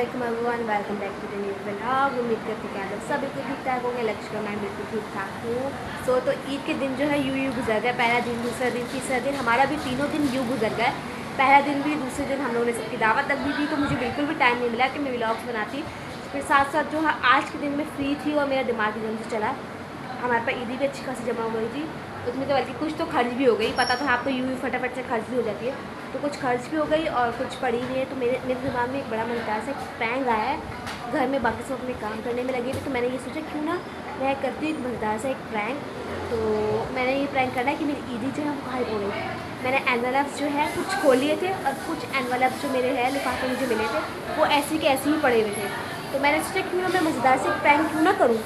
वालेकुम everyone, welcome back to the new vlog. उम्मीद करती हैं आप लोग सब बिल्कुल ठीक ठाक होंगे। लक्ष्य का मैं बिल्कुल ठीक ठाक हूँ। तो ईद के दिन जो है यूँ गुजर गया। पहला दिन, दूसरा दिन, तीसरा दिन, हमारा भी तीनों दिन यूँ गुजर गए। पहला दिन भी, दूसरे दिन हम लोगों ने सबकी दावत रख दी थी, तो मुझे बिल्कुल भी टाइम नहीं मिला कि मैं व्लॉग्स बनाती। फिर साथ साथ जो है आज के दिन में फ्री थी और मेरा दिमाग एकदम से चला। हमारे पास ईदी भी अच्छी खासी जमा हो गई थी, उसमें तो बल्कि कुछ तो खर्च भी हो गई। पता था आपको यूँ फटाफट से खर्च भी हो जाती है, तो कुछ खर्च भी हो गई और कुछ पड़ी हुई है। तो मेरे दिमाग में एक बड़ा मज़ेदार से प्रैंक आया है। घर में बाकी सब अपने काम करने में लगे थे, तो मैंने ये सोचा क्यों ना मैं करती हूँ एक मज़ेदार सा एक प्रैंक। तो मैंने ये प्रैंक करना है कि मेरी ईदी जो है वो गायब हो गई। मैंने एनवेलप्स जो है कुछ खोल लिए थे और कुछ एनवेलप्स जो मेरे है लिफाफे मुझे मिले थे वो ऐसे के ऐसे ही पड़े हुए थे। तो मैंने सोचा क्यों ना मैं मज़ेदार से एक प्रैंक क्यों ना करूँ।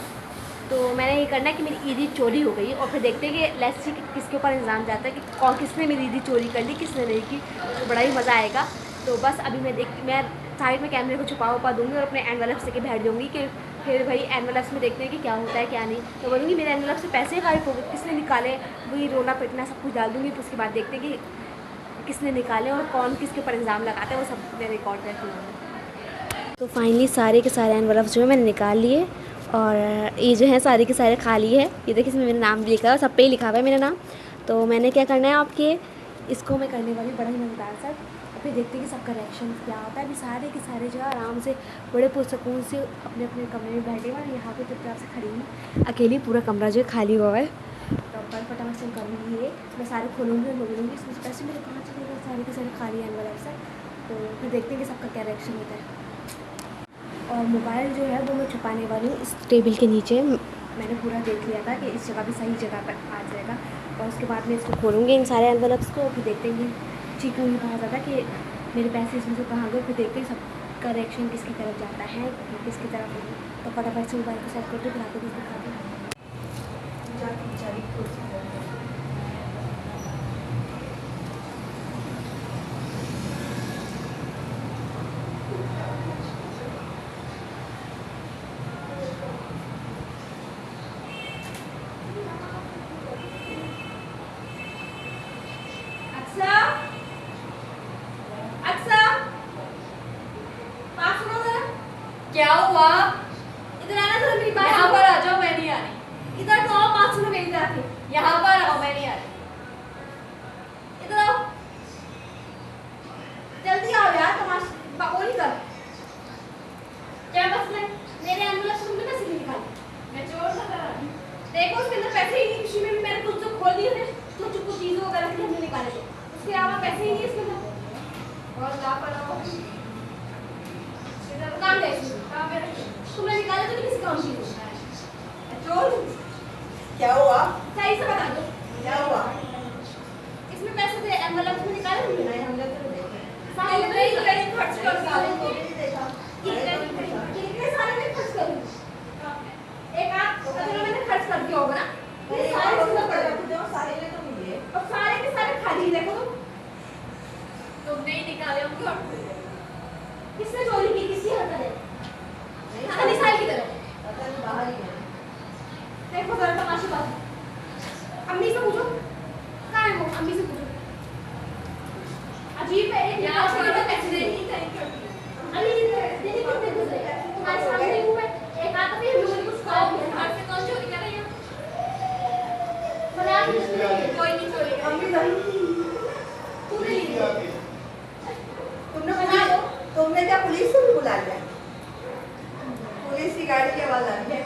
तो मैंने ये करना है कि मेरी ईदी चोरी हो गई और फिर देखते हैं कि लेट्स सी किसके ऊपर इल्ज़ाम जाता है कि कौन किसने मेरी ईदी चोरी कर ली, किसने नहीं की। तो बड़ा ही मज़ा आएगा। तो बस अभी मैं साइड में कैमरे को छुपा दूँगी और अपने एनवेलप्स लेके बैठ जाऊँगी कि फिर भाई एनवेलप्स में देखते हैं कि क्या होता है क्या नहीं। तो बोलूँगी मेरे एनवेलप्स से पैसे गायब हो गए, किसने निकाले, वही रोना पिटना सब कुछ डाल दूँगी। तो उसके बाद देखते हैं कि किसने निकाले और कौन किसके ऊपर इल्ज़ाम लगाते हैं, वो सब मैं रिकॉर्ड करती हूँ। तो फाइनली सारे के सारे एनवेलप्स जो है मैंने निकाल लिए और ये जो है सारे के सारे खाली है। ये देखिए इसमें मेरा नाम भी लिखा है और सब पे ही लिखा हुआ है मेरा नाम। तो मैंने क्या करना है आपके इसको मैं करने वाली बड़ा ही मज़ेदार सा। फिर देखते हैं कि सबका रिएक्शन क्या होता है। अभी सारे के सारे जो है आराम से बड़े पुरसकून से अपने अपने कमरे में बैठे हुए हैं। यहाँ पे चुपचाप से खड़ी हूँ अकेली, पूरा कमरा जो है खाली हुआ है। तो फटाफट से करूँगी ये, मैं सारे खोलूँगी और बोलूँगी इसमें पैसे मेरे कहाँ चले गए, सारे के सारे खाली है वाला से। तो फिर देखते हैं कि सबका क्या रिएक्शन होता है। और मोबाइल जो है वो मैं छुपाने वाली हूँ इस टेबल के नीचे। मैंने पूरा देख लिया था कि इस जगह भी सही जगह पर आ जाएगा। और उसके बाद मैं इसको खोलूँगी इन सारे एनवेलप्स को, फिर देखते हैं चीकू ही कहा जाता कि मेरे पैसे इसमें से कहाँ गए। फिर देखते हैं सबका रिएक्शन किसकी तरफ जाता है, किसकी तरफ नहीं। तो फटाफट से मोबाइल को सेट करके फिर आपको कुछ दिखा दूँ। क्या हुआ? इधर आना जरा, मेरी बात यहाँ पर आ जाओ, मैं नहीं आ रही। इधर तो आओ, बात सुनो मेरी तरफ से। यहाँ पर आओ, मैं नहीं आ रही। इधर आओ, जल्दी आओ यार, तमाशा वो नहीं कर। क्या मसला है? मेरे एनवेलप्स में पैसे नहीं निकाले। मैं चोर लग रहा हूँ। देखो उसके अंदर पैसे ही नहीं, किसी में भी मैंने कुछ तो खोल दिए थे, कुछ कुछ चीज़ों वगैरह थी हमने निकाले थे, उसके अलावा पैसे ही नहीं इसके अंदर। और लापरवाह हो। काम ले कहाँ पे रखी? तुमने निकाले तो किसी काम की चोर? क्या हुआ? सही से बता दो क्या हुआ? इसमें पैसे थे, एनवेलप्स में निकाले तुमने? नहीं, हमने तो नहीं देखा। सारे में नहीं कहीं खर्च कर सारे दिया। को भी नहीं देखा। कितने सारे में खर्च करूं? एक आध अगर मैंने खर्च कर दिया होगा ना, ये सारे इसमें पड़ गए जो सारे में तो नहीं है। और सारे के सारे खाली। देखो तुमने ही निकाले होंगे और किसने चोरी की, किसकी हरकत है? नहीं, खाली साल की तरफ पता नहीं, बाहर ही है। देखो जरा तमाशा बात। अम्मी से पूछो कहाँ है वो, अम्मी से पूछो। अजीब है, एक यहाँ यहाँ पर पर पैसे पैसे नहीं कहीं कर अली दीदी क्यों नहीं गुजरे? तुम्हारे सामने हूँ मैं, एक हाथ पे हम लोगों ने कुछ कहा दिए। है घर से कौन चोरी कर रही है? बना के इसमें कोई नहीं चोरी कर अम्मी रही। नहीं। तूने ली तुमने बना दो। तुमने क्या पुलिस को भी बुला लिया? पुलिस की गाड़ी के आवाज आ रही है।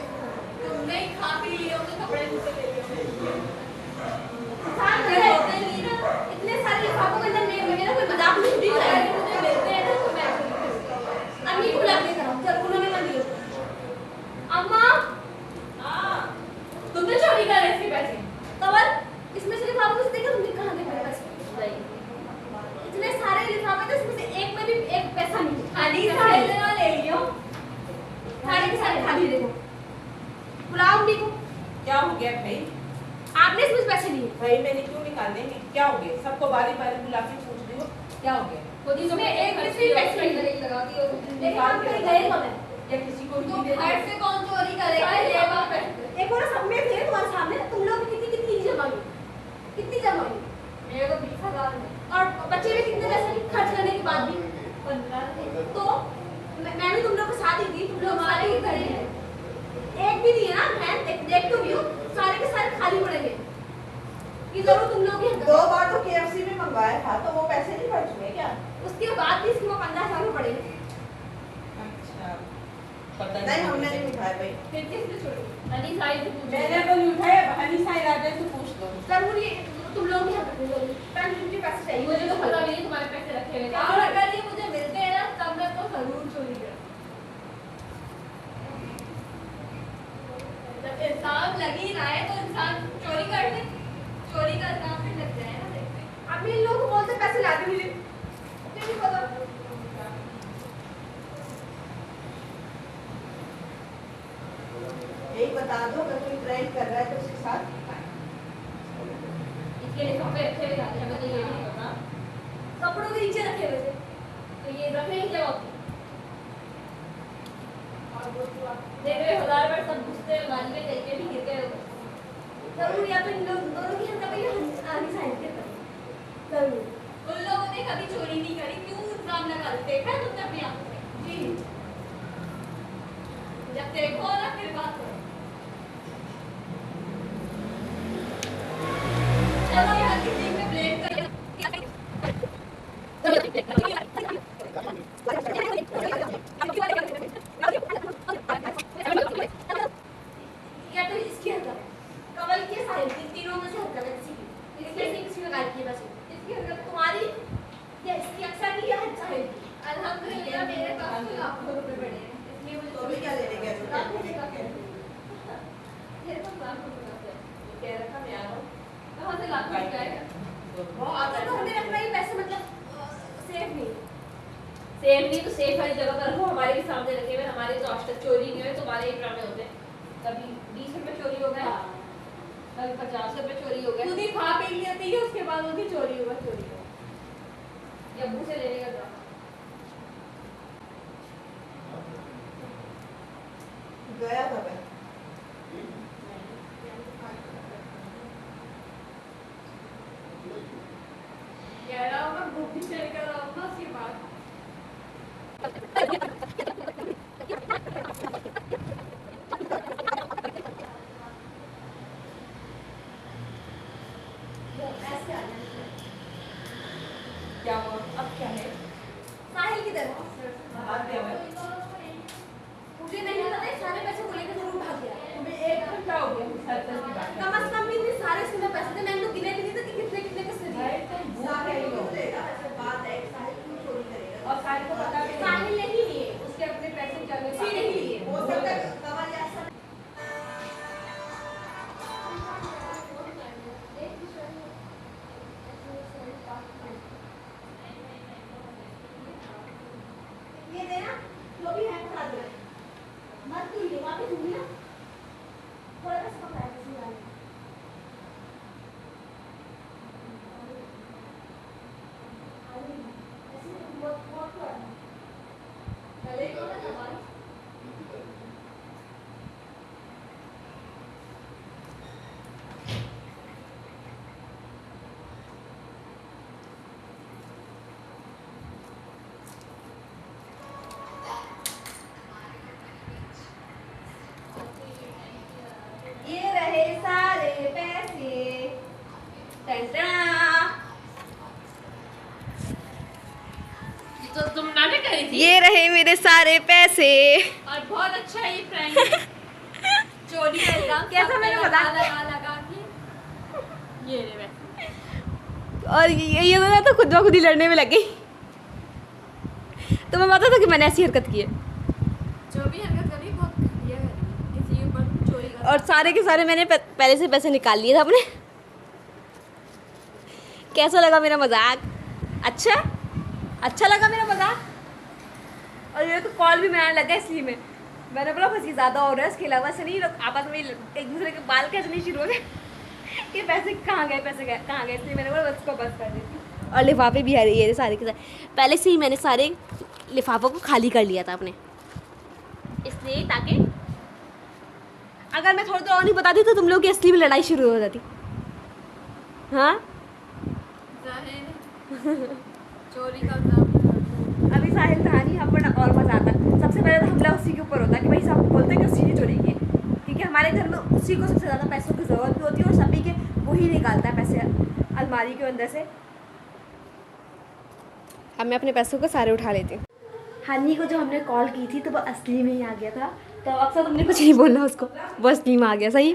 तुमने ही खा पी लिए होंगे, कपड़े मुझसे ले लिए होंगे। साथ में होते नहीं ना, इतने सारे लिफाफों के अंदर मेरा कोई मजाक नहीं उड़ी अगर है। मुझे मिलते हैं ना तो मैं चोरी करूँगी। अम्मी को बुला के करो, चल उन्होंने कर लिया। अम्मा हाँ, तुमने चोरी करे इसके पैसे। कवर इसमें से लिफाफों से देखो तुमने कहाँ गए पैसे? इतने सारे लिफाफे थे, इसमें से एक में भी एक पैसा नहीं। खाली सारे लगा ले लियो। सारे के सारे खाली। देखो बुलाओ अम्मी को। क्या हो गया भाई? आपने इसमें से पैसे लिए? भाई मैंने क्यों निकालने? क्या हो गया? सबको बारी बारी बुला के पूछ रही हो क्या हो गया? खुद ही इसमें तुमने एक खर्च में से किया, पैसे उसमें नहीं। लगाती हो। लेकिन आप कहीं गए कब है? या किसी को तो भी दे घर से कौन चोरी करेगा? सारे ये बात है। एक और सब में थे तुम्हारे सामने, तुम लोग की कितनी कितनी जमा हुई, कितनी जमा हुई? मेरे को 20,000 है। और बच्चे भी कितने पैसे खर्च करने के बाद भी 15 थे। तो मैं भी तुम लोग सारे ही खड़े हैं, एक भी नहीं है ना बहन, देख तो व्यू सारे के सारे खाली पड़ेंगे। ये जरूर तुम लोग ही 2 बार तो KFC में मंगवाया था, तो वो पैसे नहीं खर्च हुए क्या? उसके बाद भी इसको 15,000 में पड़ेंगे। अच्छा, नहीं हमने नहीं उठाया भाई। फिर किसने छोड़ी? हनी साइड से पूछ मैंने तो नहीं उठाया, हनी साइड आ जाए तो पूछ लो। जरूर ये तुम लोग ही हक जरूर 50 पैसे चाहिए। मुझे तो पता भी नहीं तुम्हारे पैसे रखे हुए थे। और अगर ये मुझे मिलते हैं ना तब मैं तो जरूर चोरी करूँ। जब इंसान लग ही रहा है तो इंसान चोरी कर ले, चोरी का काम भी लग जाए ना। देखते हैं अब इन लोगों को बोलते पैसे ला दे मुझे, नहीं पता। यही बता दो, अगर कोई ट्रायल कर रहा है तो उसके साथ इसके लिफाफे रखे हुए जाते हैं, हमें तो ये भी नहीं पता। कपड़ों के नीचे रखे हुए थे। तो ये रखने की जगह होती है। और वो तो आप देख रहे हो, 1000 बार सब घुसते हैं, गाड़ी में देख के भी गिर गए। जरूर या तो इन लोग दोनों की हंसा पहले आनी साइड के करें जरूर। उन लोगों ने कभी चोरी नहीं करी, क्यों इल्जाम लगा देते? देखा है तुमने अपनी आंखों से? जी, जब देखो ना फिर बात करो। चलो यार किसी पे ब्लेम कर या तो इसकी हरकत, कमल की साहिल की, तीनों में से हरकत है किसी की। इसकी किसी में गायब की बस इसकी हरकत तुम्हारी या इसकी अक्सर की या साहिल की। अल्हम्दुलिल्लाह मेरे पास तो लाखों रुपए पड़े हैं, इसलिए मुझे तो भी क्या लेने गए थे? लाखों रुपए का मेरे पास लाखों रुपए का है। कह रखा मैं आ रहा हूँ। कहाँ से लाखों रुपए आएगा? अगर तो हमने रखना ही पैसे मतलब सेफ नहीं। सेफ नहीं तो सेफ वाली जगह पर रखो। हमारे भी सामने रखे हुए, हमारे तो आज तक चोरी नहीं हुए। तुम्हारे ही ड्रामे होते हैं, कभी 20 रुपए चोरी हो गए, कभी 50 रुपए चोरी हो गए। खुद ही खा पी लिया थी, उसके बाद उनकी चोरी हुआ। ये अब्बू से लेने का ड्रामा। गया था मैं। कह रहा हूँ मैं बुक भी शेयर कर रहा हूँ ना उसके बाद। ऐसे आ जाए। क्या हुआ? अब क्या है? साहिल किधर? भाग गया मैं। मुझे नहीं पता, ये सारे पैसे को लेकर जरूर भाग गया। तुम्हें 1 घंटा हो गया सर्कल की बात कम से कम भी इतने सारे इसमें पैसे थे, मैंने तो गिने भी नहीं थे कि कितने कितने किसने दिए। साहिल को देगा, ऐसे बात है, साहिल क्यों चोरी करेगा? और साहिल को पता भी नहीं। साहिल ने ही लिए, उसके अपने पैसे चले किसी ने ही लिए। हो सकता है कमल या ऐसा ये देना, जो भी है बता दो। मत तू ये वापस दूंगी ना, थोड़ा सा पकड़ा है किसी वाले। ऐसे बहुत बहुत करना चले तो ना हमारी। ये रहे सारे पैसे, तो तुम नाटक कर रही थी। ये रहे मेरे सारे पैसे। और बहुत अच्छा ये प्रैंक चोरी का इल्जाम कैसा मैंने बता लगा के ये रे वैसे। और ये दोनों तो खुद ब खुद ही लड़ने में लग गई। तो मैं बता था कि मैंने ऐसी हरकत की है। जो भी हरकत करी बहुत घटिया करी, किसी के ऊपर चोरी कर। और सारे के सारे मैंने पहले से पैसे निकाल लिए थे अपने। कैसा लगा मेरा मजाक? अच्छा लगा मेरा मजाक। और ये तो कॉल भी में आने लगा, इसलिए मैंने बोला फंसी ज़्यादा हो रहा है। इसके अलावा से नहीं, लोग आपस में एक दूसरे के बाल खींचने शुरू हो गए कि पैसे कहाँ गए, इसलिए मैंने बोला उसको बस कर देती। और लिफाफे भी है ये सारे के सारे। पहले से ही मैंने सारे लिफाफों को खाली कर लिया था अपने, इसलिए ताकि अगर मैं थोड़ी देर और नहीं बताती तो तुम लोग की असली में लड़ाई शुरू हो जाती। हाँ चोरी का इल्जाम। अभी साहिल था नहीं, हम वरना और मज़ा आता। सबसे पहले तो हमला उसी के ऊपर होता कि भाई सब बोलते हैं कि उसी ने चोरी की है, क्योंकि हमारे घर में उसी को सबसे ज़्यादा पैसों की ज़रूरत भी होती है और सभी के वही निकालता है पैसे अलमारी के अंदर से। अब मैं अपने पैसों को सारे उठा लेती हूँ। हानी को जो हमने कॉल की थी तो वो असली में ही आ गया था, तो अक्सर तुमने कुछ नहीं बोलना उसको, वो असली में आ गया। सही,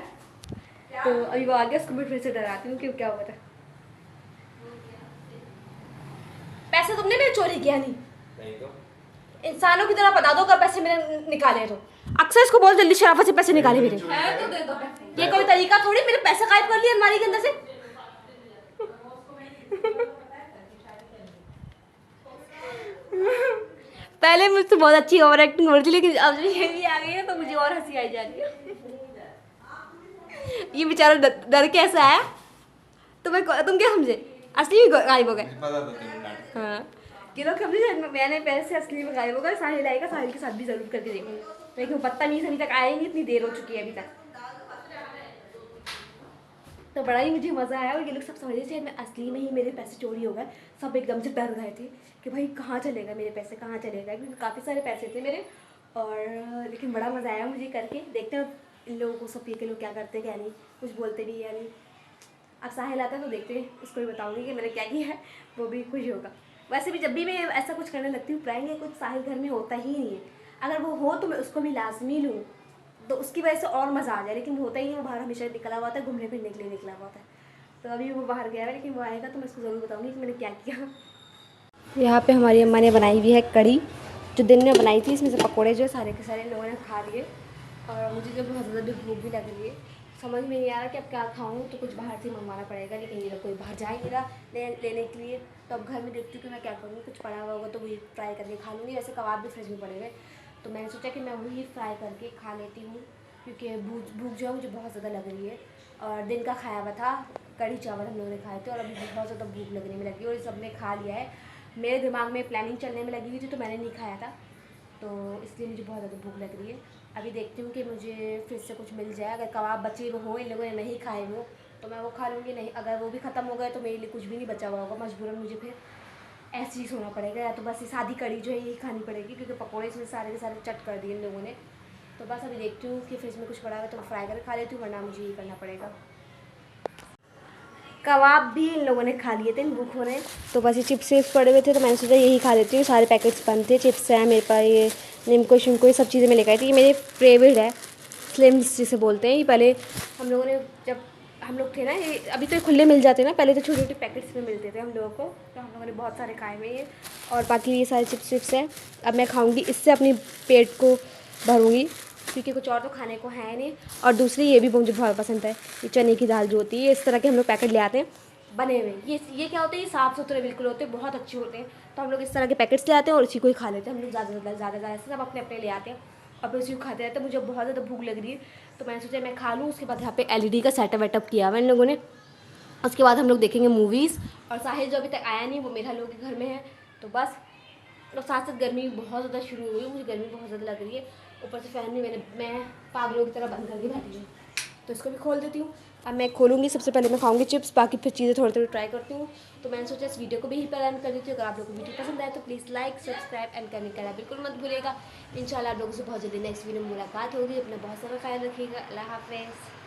तो अभी वो आ गया, उसको मैं फिर से डराती हूँ कि क्या हुआ था। पैसे तुमने मेरे चोरी किया नहीं तो इंसानों की तरह बता दो, अगर पैसे मेरे निकाले तो। अक्सर इसको बहुत जल्दी शराफत से पैसे निकाले मेरे। है तो दे दो। ये कोई तरीका थोड़ी, मेरे पैसे गायब कर लिए अलमारी के अंदर से। पहले मुझसे बहुत अच्छी ओवर एक्टिंग हो रही थी, लेकिन अब जब ये भी आ गई है तो मुझे और हंसी आई जा रही है। ये बेचारा डर के ऐसा आया, तुम क्या समझे असली में गायब हो गए। हाँ, कि लोग समझे मैंने पैसे असली में गायब हो गए। साहिल आएगा, साहिल के साथ भी जरूर करके देखूंगी, लेकिन बदतमीज अभी तक आया ही नहीं, इतनी देर हो चुकी है अभी तक। तो बड़ा ही मुझे मज़ा आया और ये लोग सब समझ रहे थे मैं असली में ही मेरे पैसे चोरी हो गए। सब एकदम से डर गए थे कि भाई कहाँ चलेगा मेरे पैसे, कहाँ चलेगा, क्योंकि काफ़ी सारे पैसे थे मेरे। और लेकिन बड़ा मज़ा आया मुझे करके। देखते हैं इन लोगों को, सब के लोग क्या करते हैं क्या नहीं, कुछ बोलते भी या नहीं। अब साहिल आता है तो देखते हैं, उसको भी बताऊँगी कि मैंने क्या किया है, वो भी खुश होगा। वैसे भी जब भी मैं ऐसा कुछ करने लगती हूँ प्राइंग, कुछ साहिल घर में होता ही नहीं है। अगर वो हो तो मैं उसको भी लाजमी लूँ, तो उसकी वजह से और मज़ा आ जाए, लेकिन वो होता ही नहीं। वो बाहर हमेशा निकला हुआ था, घूमने फिरने के लिए निकला हुआ था। तो अभी वो बाहर गया है, लेकिन वो आएगा तो मैं उसको ज़रूर बताऊँगी कि मैंने क्या किया। यहाँ पे हमारी अम्मा ने बनाई हुई है कड़ी, जो दिन में बनाई थी। इसमें से पकौड़े जो है सारे के सारे लोगों ने खा लिए, और मुझे जो बहुत ज़्यादा भूख भी लग रही है। समझ में नहीं आ रहा कि अब क्या खाऊँ, तो कुछ बाहर से मंगवाना पड़ेगा, लेकिन ये लोग कोई बाहर जा ही नहीं रहा लेने के लिए। तो अब घर में देखती हूँ कि मैं क्या करूँगी। कुछ पड़ा हुआ होगा तो वही फ्राई करके खा लूँगी। वैसे कबाब भी फ्रिज में पड़े हुए, तो मैंने सोचा कि मैं वही फ्राई करके खा लेती हूँ, क्योंकि भूख जो है मुझे बहुत ज़्यादा लग रही है। और दिन का खाया हुआ था, कढ़ी चावल हम लोगों ने खाए थे, और अभी बहुत ज़्यादा भूख लगने में लगी और सब ने खा लिया है। मेरे दिमाग में प्लानिंग चलने में लगी हुई थी, तो मैंने नहीं खाया था, तो इसलिए मुझे बहुत ज़्यादा भूख लग रही है। अभी देखती हूँ कि मुझे फिर से कुछ मिल जाए। अगर कबाब बचे हुए हों, इन लोगों ने नहीं खाए हो, तो मैं वो खा लूँगी। नहीं, अगर वो भी ख़त्म हो गए तो मेरे लिए कुछ भी नहीं बचा हुआ होगा। मजबूरन मुझे फिर ऐसे ही सोना पड़ेगा, या तो बस ये सादी कड़ी जो है यही खानी पड़ेगी, क्योंकि पकौड़े इसमें सारे के सारे चट कर दिए इन लोगों ने। तो बस अभी देखती हूँ कि फ्रिज में कुछ पड़ा है तो फ्राई करके खा लेती हूँ, वरना मुझे यही करना पड़ेगा। कबाब भी इन लोगों ने खा लिए थे, भूख हो रहे हैं, तो बस ये चिप्स पड़े हुए थे, तो मैंने सोचा यही खा लेती हूँ। सारे पैकेट्स बंद थे, चिप्स हैं मेरे पास, ये निम्को शिमको ये सब चीज़ें मैं लेकर आई थी। ये मेरे फेवरेट है, स्लिम्स जिसे बोलते हैं। ये पहले हम लोगों ने, जब हम लोग थे ना, ये अभी तो ये खुले मिल जाते हैं ना, पहले तो छोटे छोटे पैकेट्स में मिलते थे हम लोगों को, तो हम लोगों ने बहुत सारे खाए हुए हैं। और बाकी ये सारे चिप्स हैं। अब मैं खाऊँगी, इससे अपनी पेट को भरूँगी, क्योंकि कुछ और तो खाने को है नहीं। और दूसरी ये भी मुझे बहुत पसंद है, ये चने की दाल जो होती है, इस तरह के हम लोग पैकेट ले आते हैं बने हुए। ये क्या होते हैं, ये साफ़ सुथरे बिल्कुल होते हैं, बहुत अच्छे होते हैं। तो हम लोग इस तरह के पैकेट्स ले आते हैं और इसी को ही खा लेते हैं हम लोग। ज़्यादा सब अपने अपने ले आते हैं और फिर उसी को खाते रहते हैं। मुझे बहुत ज़्यादा भूख लग रही है, तो मैंने सोचा मैं खा लूँ। उसके बाद यहाँ पे LED का सेटअप वेटअप किया हुआ इन लोगों ने। उसके बाद हम लोग देखेंगे मूवीज़। और साहिल जो अभी तक आया नहीं, वो मेरा लोग के घर में है, तो बस। और साथ साथ गर्मी बहुत ज़्यादा शुरू हुई, मुझे गर्मी बहुत ज़्यादा लग रही है। ऊपर से फ़ैन भी मैं पागलों की तरह बंद करके बैठी हूँ, तो इसको भी खोल देती हूँ। अब मैं खोलूँगी, सबसे पहले मैं खाऊंगी चिप्स, बाकी फिर चीज़ें थोड़ी थोड़ी ट्राई करती हूँ। तो मैंने सोचा इस वीडियो को भी यहीं पर एंड कर देती हूँ। अगर आप लोगों को वीडियो पसंद आए तो please like, subscribe and comment करना बिल्कुल मत भूलिएगा। इंशाल्लाह आप लोगों से बहुत जल्दी नेक्स्ट वीडियो में मुलाकात होगी। अपना बहुत सारा ख्याल रखिएगा। अल्लाह हाफ़िज़।